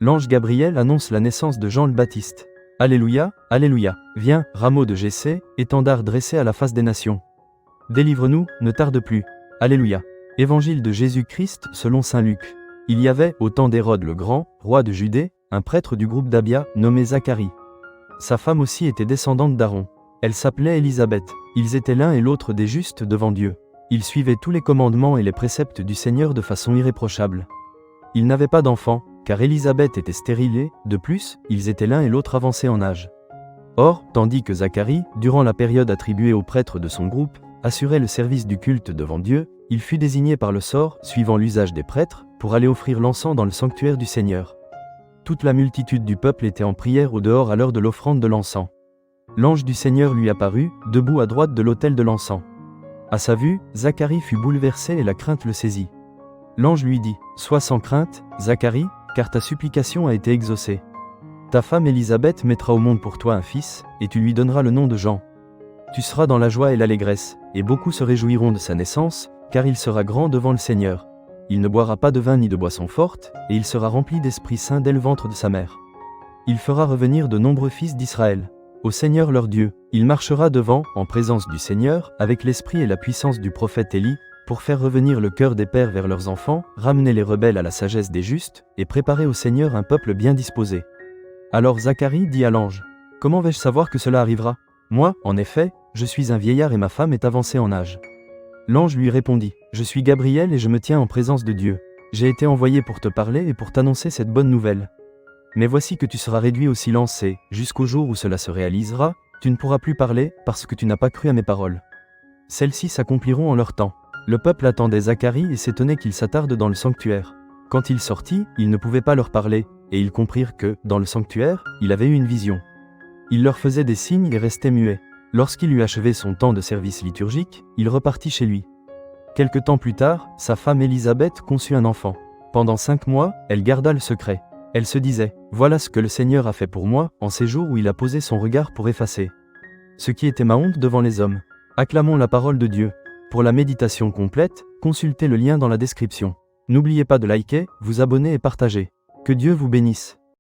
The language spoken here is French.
L'ange Gabriel annonce la naissance de Jean le Baptiste. Alléluia, Alléluia. Viens, rameau de Jessé, étendard dressé à la face des nations. Délivre-nous, ne tarde plus. Alléluia. Évangile de Jésus-Christ selon saint Luc. Il y avait, au temps d'Hérode le Grand, roi de Judée, un prêtre du groupe d'Abia, nommé Zacharie. Sa femme aussi était descendante d'Aaron. Elle s'appelait Élisabeth. Ils étaient l'un et l'autre des justes devant Dieu. Ils suivaient tous les commandements et les préceptes du Seigneur de façon irréprochable. Ils n'avaient pas d'enfants, car Élisabeth était stérile et, de plus, ils étaient l'un et l'autre avancés en âge. Or, tandis que Zacharie, durant la période attribuée aux prêtres de son groupe, assurait le service du culte devant Dieu, il fut désigné par le sort, suivant l'usage des prêtres, pour aller offrir l'encens dans le sanctuaire du Seigneur. Toute la multitude du peuple était en prière au dehors à l'heure de l'offrande de l'encens. L'ange du Seigneur lui apparut, debout à droite de l'autel de l'encens. À sa vue, Zacharie fut bouleversé et la crainte le saisit. L'ange lui dit : « Sois sans crainte, Zacharie, car ta supplication a été exaucée. Ta femme Élisabeth mettra au monde pour toi un fils, et tu lui donneras le nom de Jean. Tu seras dans la joie et l'allégresse, et beaucoup se réjouiront de sa naissance, car il sera grand devant le Seigneur. Il ne boira pas de vin ni de boisson forte, et il sera rempli d'Esprit Saint dès le ventre de sa mère. Il fera revenir de nombreux fils d'Israël. Au Seigneur leur Dieu, il marchera devant, en présence du Seigneur, avec l'esprit et la puissance du prophète Élie, pour faire revenir le cœur des pères vers leurs enfants, ramener les rebelles à la sagesse des justes, et préparer au Seigneur un peuple bien disposé. » Alors Zacharie dit à l'ange : « Comment vais-je savoir que cela arrivera ? Moi, en effet, je suis un vieillard et ma femme est avancée en âge. » L'ange lui répondit : « Je suis Gabriel et je me tiens en présence de Dieu. J'ai été envoyé pour te parler et pour t'annoncer cette bonne nouvelle. Mais voici que tu seras réduit au silence et, jusqu'au jour où cela se réalisera, tu ne pourras plus parler, parce que tu n'as pas cru à mes paroles. Celles-ci s'accompliront en leur temps. » Le peuple attendait Zacharie et s'étonnait qu'il s'attarde dans le sanctuaire. Quand il sortit, il ne pouvait pas leur parler, et ils comprirent que, dans le sanctuaire, il avait eu une vision. Il leur faisait des signes et restait muet. Lorsqu'il eut achevé son temps de service liturgique, il repartit chez lui. Quelque temps plus tard, sa femme Élisabeth conçut un enfant. Pendant 5 mois, elle garda le secret. Elle se disait : « Voilà ce que le Seigneur a fait pour moi, en ces jours où il a posé son regard pour effacer ce qui était ma honte devant les hommes. » Acclamons la parole de Dieu. Pour la méditation complète, consultez le lien dans la description. N'oubliez pas de liker, vous abonner et partager. Que Dieu vous bénisse.